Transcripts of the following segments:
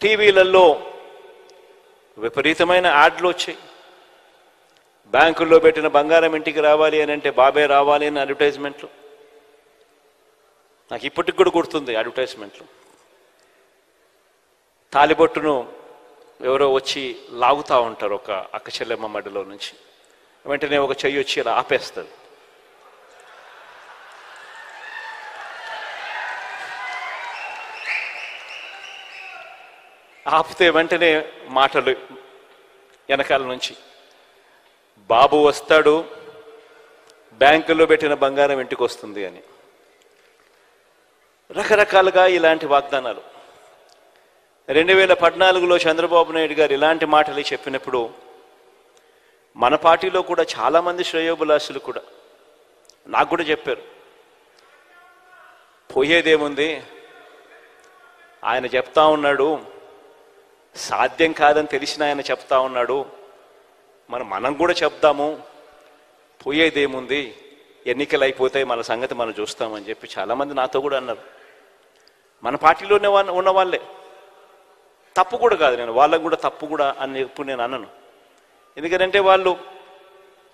టీవీలలో విపరీతమైన యాడ్లు వచ్చాయి. బ్యాంకుల్లో పెట్టిన బంగారం ఇంటికి రావాలి అని అంటే బాబే రావాలి అని అడ్వర్టైజ్మెంట్లు. నాకు ఇప్పటికి కూడా గుర్తుంది అడ్వర్టైజ్మెంట్లు. తాలిబొట్టును ఎవరో వచ్చి లాగుతూ ఉంటారు ఒక అక్క చెల్లెమ్మ మడిలో నుంచి. వెంటనే ఒక చెయ్యి వచ్చి ఇలా ఆపేస్తుంది. ఆపితే వెంటనే మాటలు వెనకాల నుంచి, బాబు వస్తాడు, బ్యాంకుల్లో పెట్టిన బంగారం ఇంటికి వస్తుంది అని. రకరకాలుగా ఇలాంటి వాగ్దానాలు. 2014లో చంద్రబాబు నాయుడు గారు ఇలాంటి మాటలు చెప్పినప్పుడు మన పార్టీలో కూడా చాలామంది శ్రేయోభిలాషులు కూడా నాకు కూడా చెప్పారు, పోయేదేముంది, ఆయన చెప్తా ఉన్నాడు, సాధ్యం కాదని తెలిసిన ఆయన చెప్తా ఉన్నాడు, మనం కూడా చెప్దాము, పోయేదేముంది, ఎన్నికలు అయిపోతాయి, మన సంగతి మనం చూస్తామని చెప్పి చాలామంది నాతో కూడా అన్నారు. మన పార్టీలోనే ఉన్న వాళ్ళే. తప్పు కూడా కాదు, నేను వాళ్ళకు కూడా తప్పు కూడా అని ఇప్పుడు నేను అన్నాను. ఎందుకంటే వాళ్ళు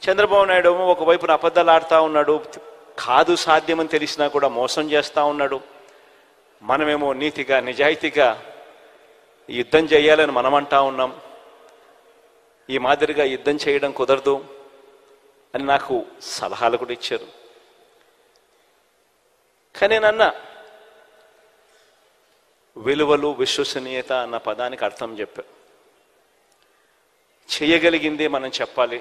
చంద్రబాబు నాయుడు ఒకవైపున అబద్ధాలు ఆడుతూ ఉన్నాడు, కాదు సాధ్యమని తెలిసినా కూడా మోసం చేస్తూ ఉన్నాడు. మనమేమో నీతిగా నిజాయితీగా యుద్ధం చేయాలని మనం అంటా ఉన్నాం, ఈ మాదిరిగా యుద్ధం చేయడం కుదరదు అని నాకు సలహాలు కూడా ఇచ్చారు. కానీ నేనన్నా, విలువలు విశ్వసనీయత అన్న పదానికి అర్థం చెప్పా. చేయగలిగిందే మనం చెప్పాలి,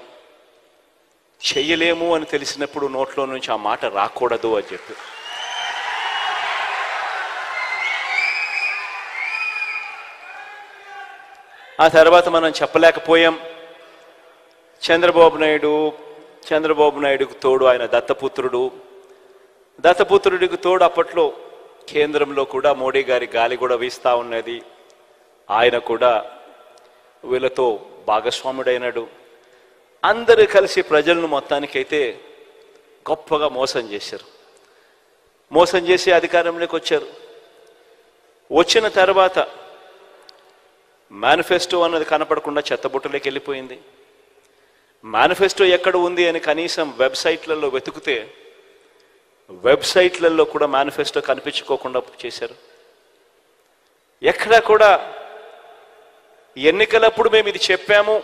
చెయ్యలేము అని తెలిసినప్పుడు నోట్లో నుంచి ఆ మాట రాకూడదు అని చెప్పి. ఆ తర్వాత మనం చెప్పలేకపోయాం. చంద్రబాబు నాయుడుకు తోడు ఆయన దత్తపుత్రుడికి తోడు అప్పట్లో కేంద్రంలో కూడా మోడీ గారి గాలి కూడా వీస్తూ ఉన్నది. ఆయన కూడా వీళ్ళతో భాగస్వాముడైనాడు. అందరూ కలిసి ప్రజలను మొత్తానికైతే గొప్పగా మోసం చేశారు. మోసం చేసి అధికారంలోకి వచ్చారు. వచ్చిన తర్వాత మేనిఫెస్టో అన్నది కనపడకుండా చెత్తబుట్టలోకి వెళ్ళిపోయింది. మేనిఫెస్టో ఎక్కడ ఉంది అని కనీసం వెబ్సైట్లలో వెతుకుతే వెబ్సైట్లలో కూడా మేనిఫెస్టో కనిపించుకోకుండా చేశారు. ఎక్కడా కూడా ఎన్నికలప్పుడు మేము ఇది చెప్పాము,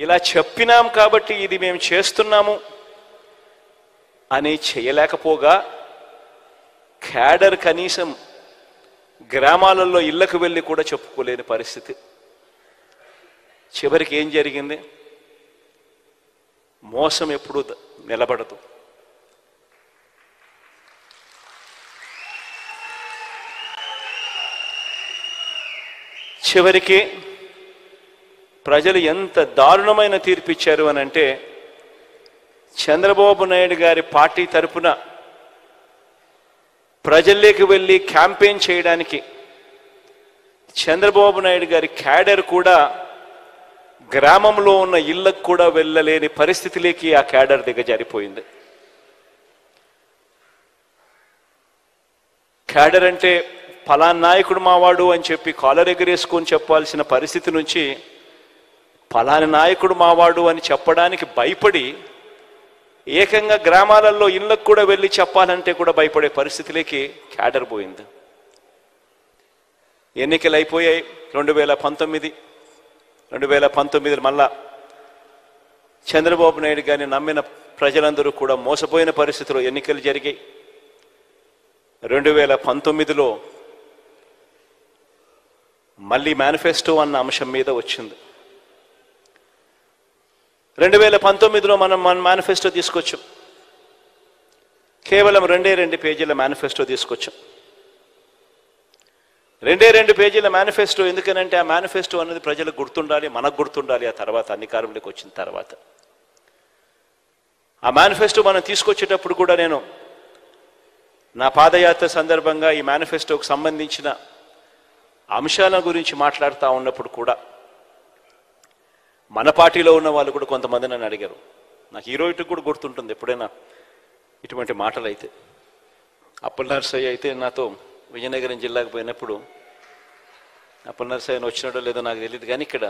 ఇలా చెప్పినాం కాబట్టి ఇది మేము చేస్తున్నాము అని చేయలేకపోగా, క్యాడర్ కనీసం గ్రామాలలో ఇళ్లకు వెళ్ళి కూడా చెప్పుకోలేని పరిస్థితి. చివరికి ఏం జరిగింది? మోసం ఎప్పుడూ నిలబడదు. చివరికి ప్రజలు ఎంత దారుణమైన తీర్పు ఇచ్చారు అని అంటే, చంద్రబాబు నాయుడు గారి పార్టీ తరపున ప్రజల్లోకి వెళ్ళి క్యాంపెయిన్ చేయడానికి చంద్రబాబు నాయుడు గారి క్యాడర్ కూడా గ్రామంలో ఉన్న ఇళ్లకు కూడా వెళ్ళలేని పరిస్థితిలోకి ఆ క్యాడర్ దిగజారిపోయింది. క్యాడర్ అంటే ఫలానా నాయకుడు మావాడు అని చెప్పి కాలర్ ఎగరేసుకొని చెప్పాల్సిన పరిస్థితి నుంచి ఫలానా నాయకుడు మావాడు అని చెప్పడానికి భయపడి ఏకంగా గ్రామాలలో ఇళ్లకు కూడా వెళ్ళి చెప్పాలంటే కూడా భయపడే పరిస్థితిలోకి క్యాడర్ పోయింది. ఎన్నికలు అయిపోయాయి. 2019 మళ్ళా చంద్రబాబు నాయుడు గారిని నమ్మిన ప్రజలందరూ కూడా మోసపోయిన పరిస్థితిలో ఎన్నికలు జరిగాయి. 2019లో మళ్ళీ మేనిఫెస్టో అన్న అంశం మీద వచ్చింది. 2019లో మనం మేనిఫెస్టో తీసుకొచ్చాం. కేవలం 2 పేజీల మేనిఫెస్టో తీసుకొచ్చాం. 2 పేజీల మేనిఫెస్టో. ఎందుకనంటే ఆ మేనిఫెస్టో అనేది ప్రజలకు గుర్తుండాలి, మనకు గుర్తుండాలి. ఆ తర్వాత అధికారంలోకి వచ్చిన తర్వాత ఆ మేనిఫెస్టో మనం తీసుకొచ్చేటప్పుడు కూడా నేను నా పాదయాత్ర సందర్భంగా ఈ మేనిఫెస్టోకు సంబంధించిన అంశాల గురించి మాట్లాడుతూ ఉన్నప్పుడు కూడా మన పార్టీలో ఉన్న వాళ్ళు కూడా కొంతమంది నన్ను అడిగారు. నాకు ఈరోజు కూడా గుర్తుంటుంది ఎప్పుడైనా ఇటువంటి మాటలు అయితే. అప్పల్ నర్సయ్య అయితే నాతో విజయనగరం జిల్లాకు పోయినప్పుడు అప్పలనరసయ్య వచ్చినాడో లేదో నాకు తెలియదు, కానీ ఇక్కడ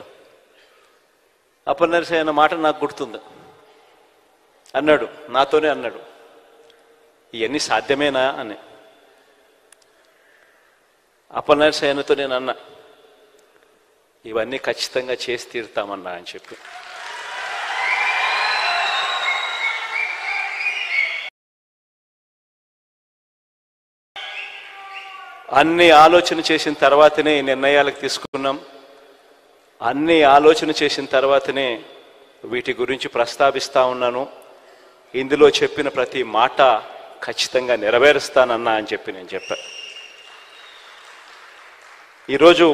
అప్పలనరసయ్య అన్న మాట నాకు గుర్తుంది. అన్నాడు, నాతోనే అన్నాడు, ఇవన్నీ సాధ్యమేనా అని. అప్పలనరసయ్యతో నేను అన్నా, ఇవన్నీ ఖచ్చితంగా చేసి తీరుతామన్నా అని చెప్పి. అన్ని ఆలోచన చేసిన తర్వాతనే ఈ నిర్ణయాలకు తీసుకున్నాం. అన్ని ఆలోచన చేసిన తర్వాతనే వీటి గురించి ప్రస్తావిస్తా ఉన్నాను. ఇందులో చెప్పిన ప్రతి మాట ఖచ్చితంగా నెరవేరుస్తానన్నా అని చెప్పి నేను చెప్పాను. ఈరోజు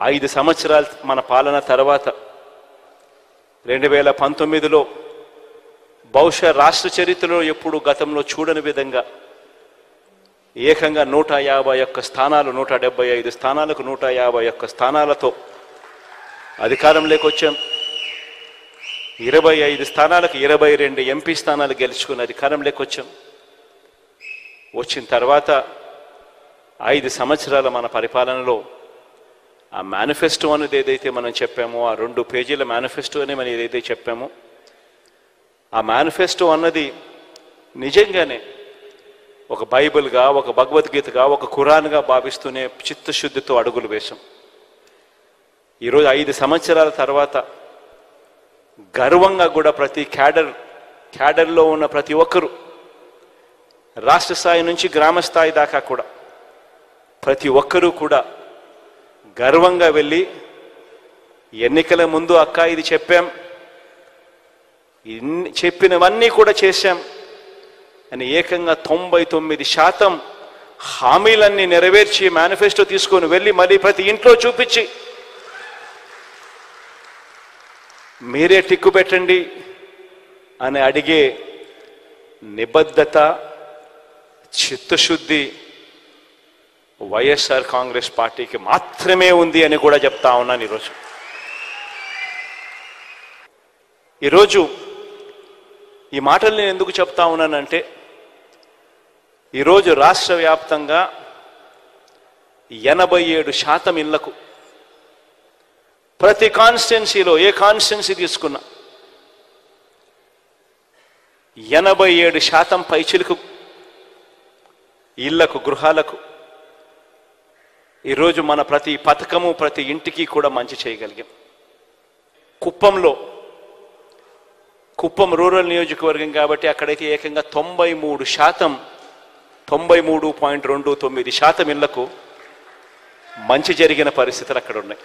5 సంవత్సరాలు మన పాలన తర్వాత 2019లో బహుశా రాష్ట్ర చరిత్రలో ఎప్పుడు గతంలో చూడని విధంగా ఏకంగా 151 స్థానాలు, 175 స్థానాలకు 151 స్థానాలతో అధికారంలోకి వచ్చాం. 25 స్థానాలకు 22 ఎంపీ స్థానాలు గెలుచుకుని అధికారంలోకి వచ్చాం. వచ్చిన తర్వాత 5 సంవత్సరాల మన పరిపాలనలో ఆ మేనిఫెస్టో అనేది ఏదైతే మనం చెప్పామో, ఆ 2 పేజీల మేనిఫెస్టో అని మనం ఏదైతే చెప్పామో, ఆ మేనిఫెస్టో అన్నది నిజంగానే ఒక బైబిల్గా, ఒక భగవద్గీతగా, ఒక ఖురాన్గా భావిస్తూనే చిత్తశుద్ధితో అడుగులు వేశాం. ఈరోజు 5 సంవత్సరాల తర్వాత గర్వంగా కూడా ప్రతి క్యాడర్లో ఉన్న ప్రతి ఒక్కరూ, రాష్ట్ర స్థాయి నుంచి గ్రామ స్థాయి దాకా కూడా ప్రతి ఒక్కరూ కూడా గర్వంగా వెళ్ళి ఎన్నికల ముందు అక్క ఇది చెప్పాం, చెప్పినవన్నీ కూడా చేశాం అని ఏకంగా 99% హామీలన్నీ నెరవేర్చి మేనిఫెస్టో తీసుకొని వెళ్ళి మళ్ళీ ప్రతి ఇంట్లో చూపించి మీరే టిక్కు పెట్టండి అని అడిగే నిబద్ధత, చిత్తశుద్ధి వైఎస్ఆర్ కాంగ్రెస్ పార్టీకి మాత్రమే ఉంది అని కూడా చెప్తా ఉన్నాను. ఈరోజు ఈ మాటలు నేను ఎందుకు చెప్తా ఉన్నానంటే, ఈరోజు రాష్ట్ర వ్యాప్తంగా 87% ఇళ్లకు, ప్రతి కాన్స్టిట్యున్సీలో ఏ కాన్స్టిట్యున్సీ తీసుకున్నా 87% పైచిలకు ఇళ్లకు, గృహాలకు ఈరోజు మన ప్రతి పథకము ప్రతి ఇంటికి కూడా మంచి చేయగలిగాం. కుప్పం రూరల్ నియోజకవర్గం కాబట్టి అక్కడైతే ఏకంగా 93%, 93.29% ఇళ్లకు మంచి జరిగిన పరిస్థితులు అక్కడ ఉన్నాయి.